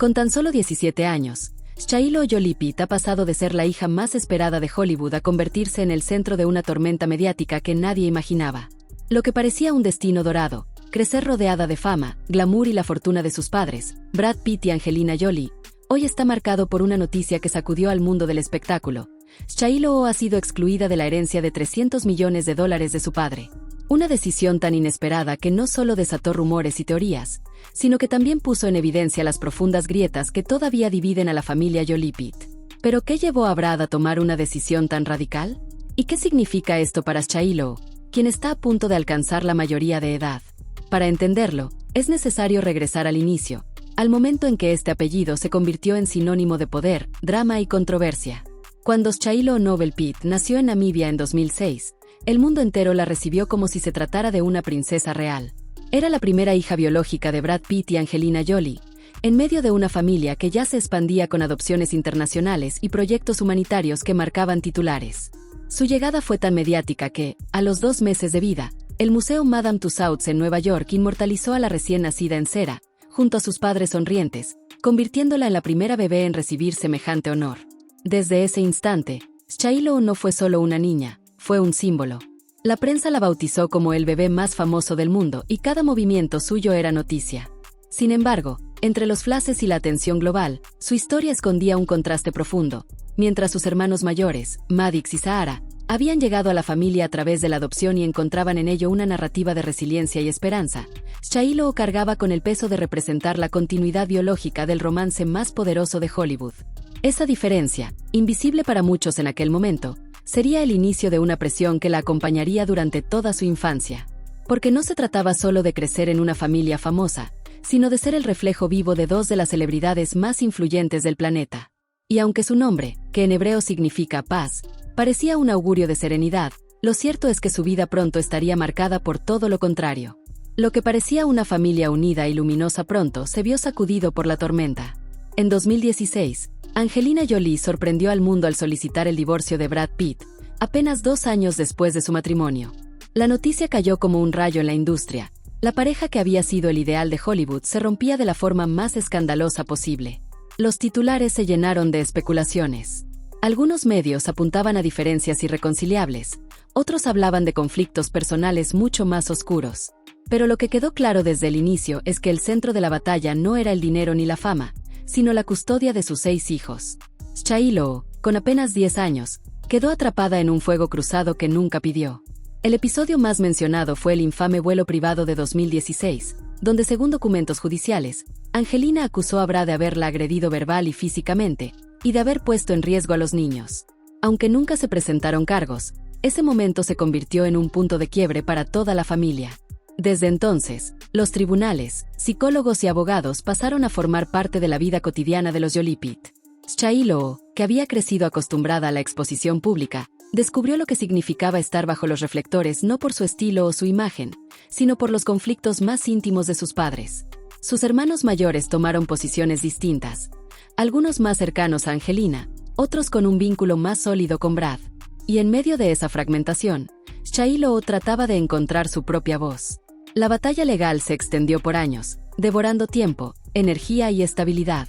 Con tan solo 17 años, Shiloh Jolie Pitt ha pasado de ser la hija más esperada de Hollywood a convertirse en el centro de una tormenta mediática que nadie imaginaba. Lo que parecía un destino dorado, crecer rodeada de fama, glamour y la fortuna de sus padres, Brad Pitt y Angelina Jolie, hoy está marcado por una noticia que sacudió al mundo del espectáculo. Shiloh ha sido excluida de la herencia de $300 millones de su padre. Una decisión tan inesperada que no solo desató rumores y teorías, sino que también puso en evidencia las profundas grietas que todavía dividen a la familia Jolie Pitt. ¿Pero qué llevó a Brad a tomar una decisión tan radical? ¿Y qué significa esto para Shiloh, quien está a punto de alcanzar la mayoría de edad? Para entenderlo, es necesario regresar al inicio, al momento en que este apellido se convirtió en sinónimo de poder, drama y controversia. Cuando Shiloh Noble Pitt nació en Namibia en 2006, el mundo entero la recibió como si se tratara de una princesa real. Era la primera hija biológica de Brad Pitt y Angelina Jolie, en medio de una familia que ya se expandía con adopciones internacionales y proyectos humanitarios que marcaban titulares. Su llegada fue tan mediática que, a los 2 meses de vida, el Museo Madame Tussauds en Nueva York inmortalizó a la recién nacida en cera, junto a sus padres sonrientes, convirtiéndola en la primera bebé en recibir semejante honor. Desde ese instante, Shiloh no fue solo una niña, fue un símbolo. La prensa la bautizó como el bebé más famoso del mundo y cada movimiento suyo era noticia. Sin embargo, entre los flashes y la atención global, su historia escondía un contraste profundo. Mientras sus hermanos mayores, Maddox y Sahara, habían llegado a la familia a través de la adopción y encontraban en ello una narrativa de resiliencia y esperanza, Shiloh cargaba con el peso de representar la continuidad biológica del romance más poderoso de Hollywood. Esa diferencia, invisible para muchos en aquel momento, sería el inicio de una presión que la acompañaría durante toda su infancia. Porque no se trataba solo de crecer en una familia famosa, sino de ser el reflejo vivo de 2 de las celebridades más influyentes del planeta. Y aunque su nombre, que en hebreo significa paz, parecía un augurio de serenidad, lo cierto es que su vida pronto estaría marcada por todo lo contrario. Lo que parecía una familia unida y luminosa pronto se vio sacudido por la tormenta. En 2016, Angelina Jolie sorprendió al mundo al solicitar el divorcio de Brad Pitt, apenas 2 años después de su matrimonio. La noticia cayó como un rayo en la industria. La pareja que había sido el ideal de Hollywood se rompía de la forma más escandalosa posible. Los titulares se llenaron de especulaciones. Algunos medios apuntaban a diferencias irreconciliables, otros hablaban de conflictos personales mucho más oscuros. Pero lo que quedó claro desde el inicio es que el centro de la batalla no era el dinero ni la fama, sino la custodia de sus 6 hijos. Shiloh, con apenas 10 años, quedó atrapada en un fuego cruzado que nunca pidió. El episodio más mencionado fue el infame vuelo privado de 2016, donde según documentos judiciales, Angelina acusó a Brad de haberla agredido verbal y físicamente, y de haber puesto en riesgo a los niños. Aunque nunca se presentaron cargos, ese momento se convirtió en un punto de quiebre para toda la familia. Desde entonces, los tribunales, psicólogos y abogados pasaron a formar parte de la vida cotidiana de los Jolie Pitt. Shiloh, que había crecido acostumbrada a la exposición pública, descubrió lo que significaba estar bajo los reflectores no por su estilo o su imagen, sino por los conflictos más íntimos de sus padres. Sus hermanos mayores tomaron posiciones distintas, algunos más cercanos a Angelina, otros con un vínculo más sólido con Brad. Y en medio de esa fragmentación, Shiloh trataba de encontrar su propia voz. La batalla legal se extendió por años, devorando tiempo, energía y estabilidad.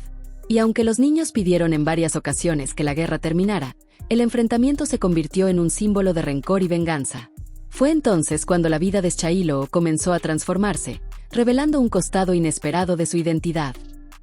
Y aunque los niños pidieron en varias ocasiones que la guerra terminara, el enfrentamiento se convirtió en un símbolo de rencor y venganza. Fue entonces cuando la vida de Shiloh comenzó a transformarse, revelando un costado inesperado de su identidad.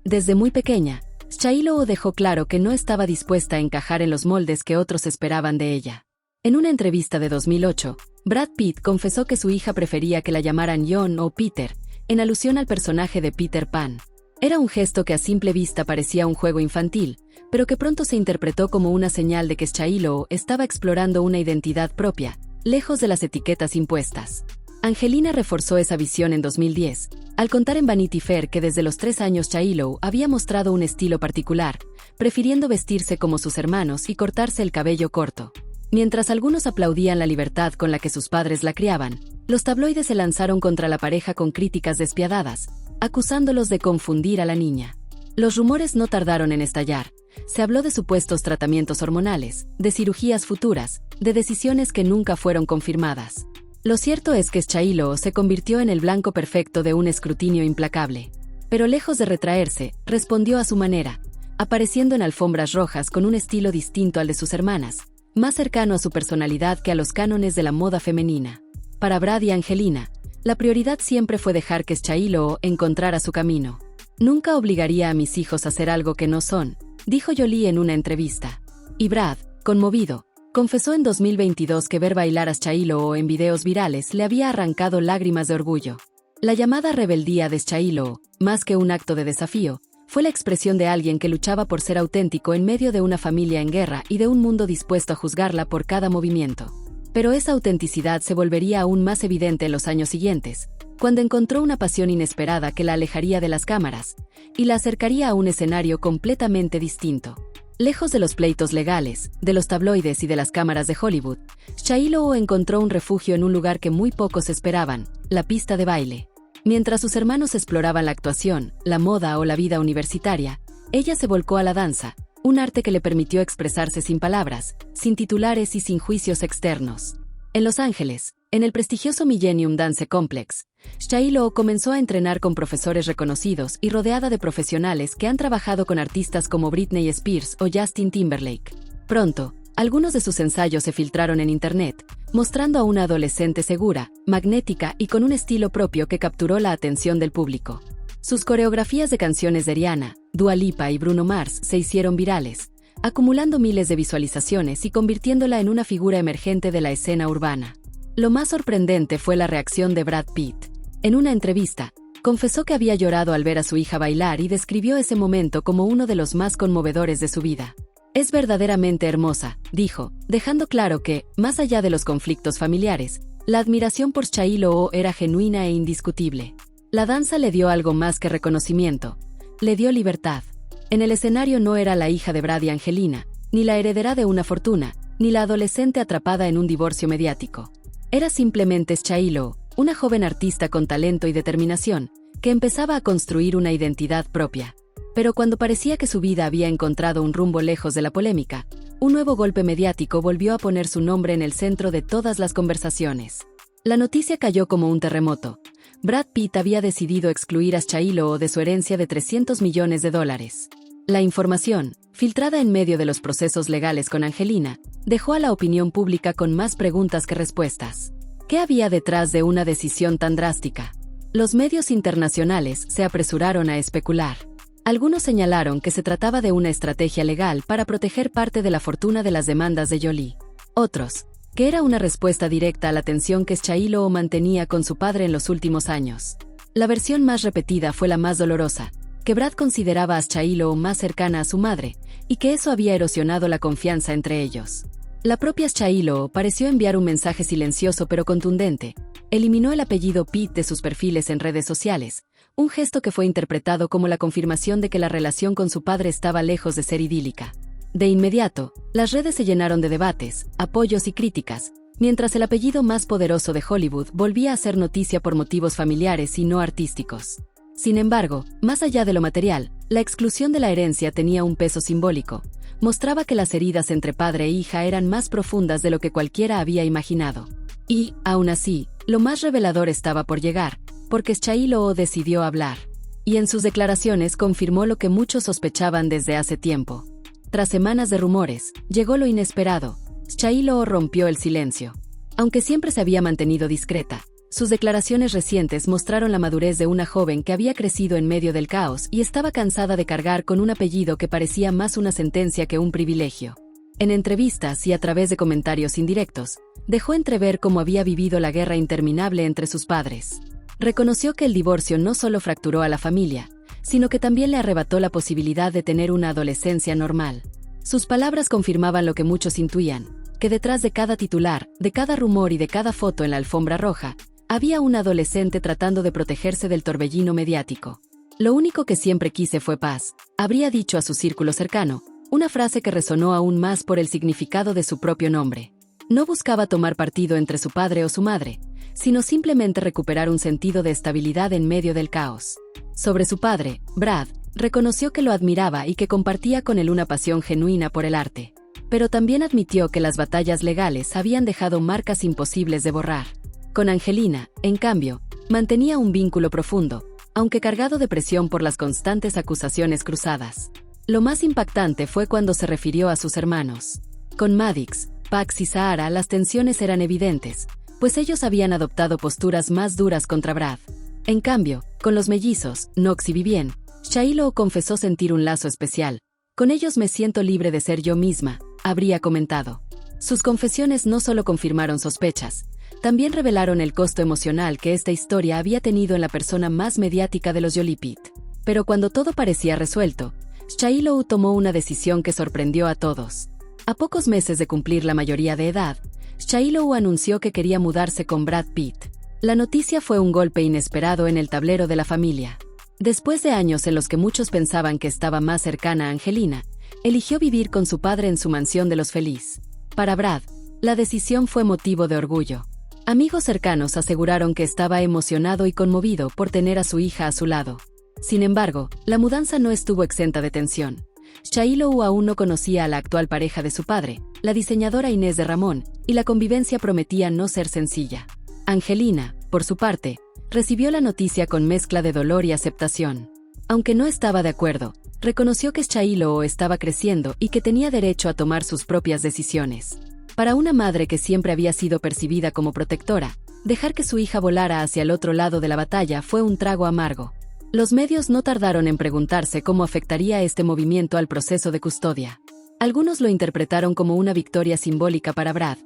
Desde muy pequeña, Shiloh dejó claro que no estaba dispuesta a encajar en los moldes que otros esperaban de ella. En una entrevista de 2008, Brad Pitt confesó que su hija prefería que la llamaran John o Peter, en alusión al personaje de Peter Pan. Era un gesto que a simple vista parecía un juego infantil, pero que pronto se interpretó como una señal de que Shiloh estaba explorando una identidad propia, lejos de las etiquetas impuestas. Angelina reforzó esa visión en 2010, al contar en Vanity Fair que desde los 3 años Shiloh había mostrado un estilo particular, prefiriendo vestirse como sus hermanos y cortarse el cabello corto. Mientras algunos aplaudían la libertad con la que sus padres la criaban, los tabloides se lanzaron contra la pareja con críticas despiadadas, acusándolos de confundir a la niña. Los rumores no tardaron en estallar. Se habló de supuestos tratamientos hormonales, de cirugías futuras, de decisiones que nunca fueron confirmadas. Lo cierto es que Shiloh se convirtió en el blanco perfecto de un escrutinio implacable. Pero lejos de retraerse, respondió a su manera, apareciendo en alfombras rojas con un estilo distinto al de sus hermanas, más cercano a su personalidad que a los cánones de la moda femenina. Para Brad y Angelina, la prioridad siempre fue dejar que Shaylo encontrara su camino. Nunca obligaría a mis hijos a hacer algo que no son, dijo Jolie en una entrevista. Y Brad, conmovido, confesó en 2022 que ver bailar a Shaylo en videos virales le había arrancado lágrimas de orgullo. La llamada rebeldía de Shaylo, más que un acto de desafío, fue la expresión de alguien que luchaba por ser auténtico en medio de una familia en guerra y de un mundo dispuesto a juzgarla por cada movimiento. Pero esa autenticidad se volvería aún más evidente en los años siguientes, cuando encontró una pasión inesperada que la alejaría de las cámaras y la acercaría a un escenario completamente distinto. Lejos de los pleitos legales, de los tabloides y de las cámaras de Hollywood, Shaylo encontró un refugio en un lugar que muy pocos esperaban, la pista de baile. Mientras sus hermanos exploraban la actuación, la moda o la vida universitaria, ella se volcó a la danza, un arte que le permitió expresarse sin palabras, sin titulares y sin juicios externos. En Los Ángeles, en el prestigioso Millennium Dance Complex, Shaylo comenzó a entrenar con profesores reconocidos y rodeada de profesionales que han trabajado con artistas como Britney Spears o Justin Timberlake. Pronto, algunos de sus ensayos se filtraron en Internet, mostrando a una adolescente segura, magnética y con un estilo propio que capturó la atención del público. Sus coreografías de canciones de Rihanna, Dua Lipa y Bruno Mars se hicieron virales, acumulando miles de visualizaciones y convirtiéndola en una figura emergente de la escena urbana. Lo más sorprendente fue la reacción de Brad Pitt. En una entrevista, confesó que había llorado al ver a su hija bailar y describió ese momento como uno de los más conmovedores de su vida. Es verdaderamente hermosa, dijo, dejando claro que, más allá de los conflictos familiares, la admiración por Shaylo era genuina e indiscutible. La danza le dio algo más que reconocimiento, le dio libertad. En el escenario no era la hija de Brad y Angelina, ni la heredera de una fortuna, ni la adolescente atrapada en un divorcio mediático. Era simplemente Shaylo, una joven artista con talento y determinación, que empezaba a construir una identidad propia. Pero cuando parecía que su vida había encontrado un rumbo lejos de la polémica, un nuevo golpe mediático volvió a poner su nombre en el centro de todas las conversaciones. La noticia cayó como un terremoto. Brad Pitt había decidido excluir a Shaylo de su herencia de $300 millones. La información, filtrada en medio de los procesos legales con Angelina, dejó a la opinión pública con más preguntas que respuestas. ¿Qué había detrás de una decisión tan drástica? Los medios internacionales se apresuraron a especular. Algunos señalaron que se trataba de una estrategia legal para proteger parte de la fortuna de las demandas de Jolie. Otros, que era una respuesta directa a la tensión que Shaylo mantenía con su padre en los últimos años. La versión más repetida fue la más dolorosa, que Brad consideraba a Shaylo más cercana a su madre, y que eso había erosionado la confianza entre ellos. La propia Shaylo pareció enviar un mensaje silencioso pero contundente. Eliminó el apellido Pitt de sus perfiles en redes sociales, un gesto que fue interpretado como la confirmación de que la relación con su padre estaba lejos de ser idílica. De inmediato, las redes se llenaron de debates, apoyos y críticas, mientras el apellido más poderoso de Hollywood volvía a ser noticia por motivos familiares y no artísticos. Sin embargo, más allá de lo material, la exclusión de la herencia tenía un peso simbólico. Mostraba que las heridas entre padre e hija eran más profundas de lo que cualquiera había imaginado. Y, aún así, lo más revelador estaba por llegar, porque Shaylo decidió hablar. Y en sus declaraciones confirmó lo que muchos sospechaban desde hace tiempo. Tras semanas de rumores, llegó lo inesperado. Shaylo rompió el silencio. Aunque siempre se había mantenido discreta, sus declaraciones recientes mostraron la madurez de una joven que había crecido en medio del caos y estaba cansada de cargar con un apellido que parecía más una sentencia que un privilegio. En entrevistas y a través de comentarios indirectos, dejó entrever cómo había vivido la guerra interminable entre sus padres. Reconoció que el divorcio no solo fracturó a la familia, sino que también le arrebató la posibilidad de tener una adolescencia normal. Sus palabras confirmaban lo que muchos intuían, que detrás de cada titular, de cada rumor y de cada foto en la alfombra roja, había un adolescente tratando de protegerse del torbellino mediático. Lo único que siempre quise fue paz, habría dicho a su círculo cercano, una frase que resonó aún más por el significado de su propio nombre. No buscaba tomar partido entre su padre o su madre, sino simplemente recuperar un sentido de estabilidad en medio del caos. Sobre su padre, Brad, reconoció que lo admiraba y que compartía con él una pasión genuina por el arte. Pero también admitió que las batallas legales habían dejado marcas imposibles de borrar. Con Angelina, en cambio, mantenía un vínculo profundo, aunque cargado de presión por las constantes acusaciones cruzadas. Lo más impactante fue cuando se refirió a sus hermanos. Con Maddox, Pax y Sahara las tensiones eran evidentes, pues ellos habían adoptado posturas más duras contra Brad. En cambio, con los mellizos, Knox y Vivienne, Shiloh confesó sentir un lazo especial. Con ellos me siento libre de ser yo misma, habría comentado. Sus confesiones no solo confirmaron sospechas, también revelaron el costo emocional que esta historia había tenido en la persona más mediática de los Jolie-Pitt. Pero cuando todo parecía resuelto, Shiloh tomó una decisión que sorprendió a todos. A pocos meses de cumplir la mayoría de edad, Shiloh anunció que quería mudarse con Brad Pitt. La noticia fue un golpe inesperado en el tablero de la familia. Después de años en los que muchos pensaban que estaba más cercana a Angelina, eligió vivir con su padre en su mansión de los Feliz. Para Brad, la decisión fue motivo de orgullo. Amigos cercanos aseguraron que estaba emocionado y conmovido por tener a su hija a su lado. Sin embargo, la mudanza no estuvo exenta de tensión. Shiloh aún no conocía a la actual pareja de su padre, la diseñadora Inés de Ramón, y la convivencia prometía no ser sencilla. Angelina, por su parte, recibió la noticia con mezcla de dolor y aceptación. Aunque no estaba de acuerdo, reconoció que Shiloh estaba creciendo y que tenía derecho a tomar sus propias decisiones. Para una madre que siempre había sido percibida como protectora, dejar que su hija volara hacia el otro lado de la batalla fue un trago amargo. Los medios no tardaron en preguntarse cómo afectaría este movimiento al proceso de custodia. Algunos lo interpretaron como una victoria simbólica para Brad,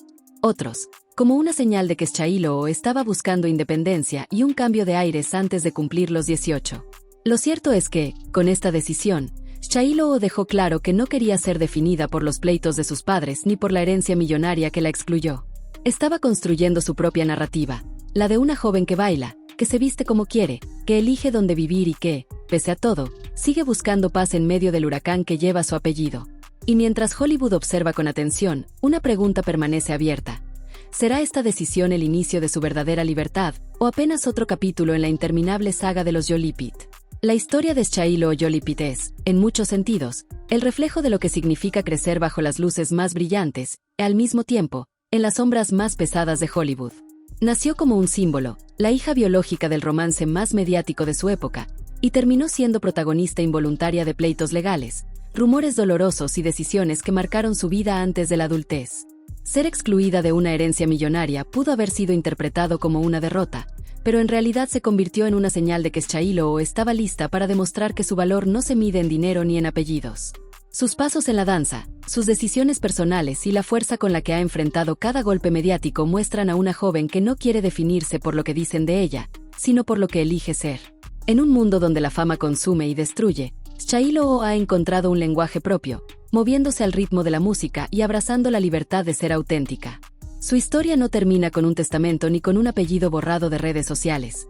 otros, como una señal de que Shiloh estaba buscando independencia y un cambio de aires antes de cumplir los 18. Lo cierto es que, con esta decisión, Shiloh dejó claro que no quería ser definida por los pleitos de sus padres ni por la herencia millonaria que la excluyó. Estaba construyendo su propia narrativa, la de una joven que baila, que se viste como quiere, que elige dónde vivir y que, pese a todo, sigue buscando paz en medio del huracán que lleva su apellido. Y mientras Hollywood observa con atención, una pregunta permanece abierta. ¿Será esta decisión el inicio de su verdadera libertad, o apenas otro capítulo en la interminable saga de los Jolie-Pitt? La historia de Shiloh Jolie-Pitt es, en muchos sentidos, el reflejo de lo que significa crecer bajo las luces más brillantes, y al mismo tiempo, en las sombras más pesadas de Hollywood. Nació como un símbolo, la hija biológica del romance más mediático de su época, y terminó siendo protagonista involuntaria de pleitos legales, rumores dolorosos y decisiones que marcaron su vida antes de la adultez. Ser excluida de una herencia millonaria pudo haber sido interpretado como una derrota, pero en realidad se convirtió en una señal de que Shiloh estaba lista para demostrar que su valor no se mide en dinero ni en apellidos. Sus pasos en la danza, sus decisiones personales y la fuerza con la que ha enfrentado cada golpe mediático muestran a una joven que no quiere definirse por lo que dicen de ella, sino por lo que elige ser. En un mundo donde la fama consume y destruye, Shiloh ha encontrado un lenguaje propio, moviéndose al ritmo de la música y abrazando la libertad de ser auténtica. Su historia no termina con un testamento ni con un apellido borrado de redes sociales.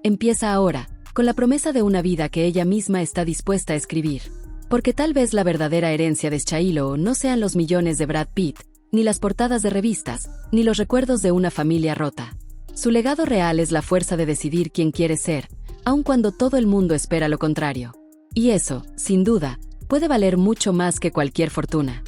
Empieza ahora, con la promesa de una vida que ella misma está dispuesta a escribir. Porque tal vez la verdadera herencia de Shiloh no sean los millones de Brad Pitt, ni las portadas de revistas, ni los recuerdos de una familia rota. Su legado real es la fuerza de decidir quién quiere ser, aun cuando todo el mundo espera lo contrario. Y eso, sin duda, puede valer mucho más que cualquier fortuna.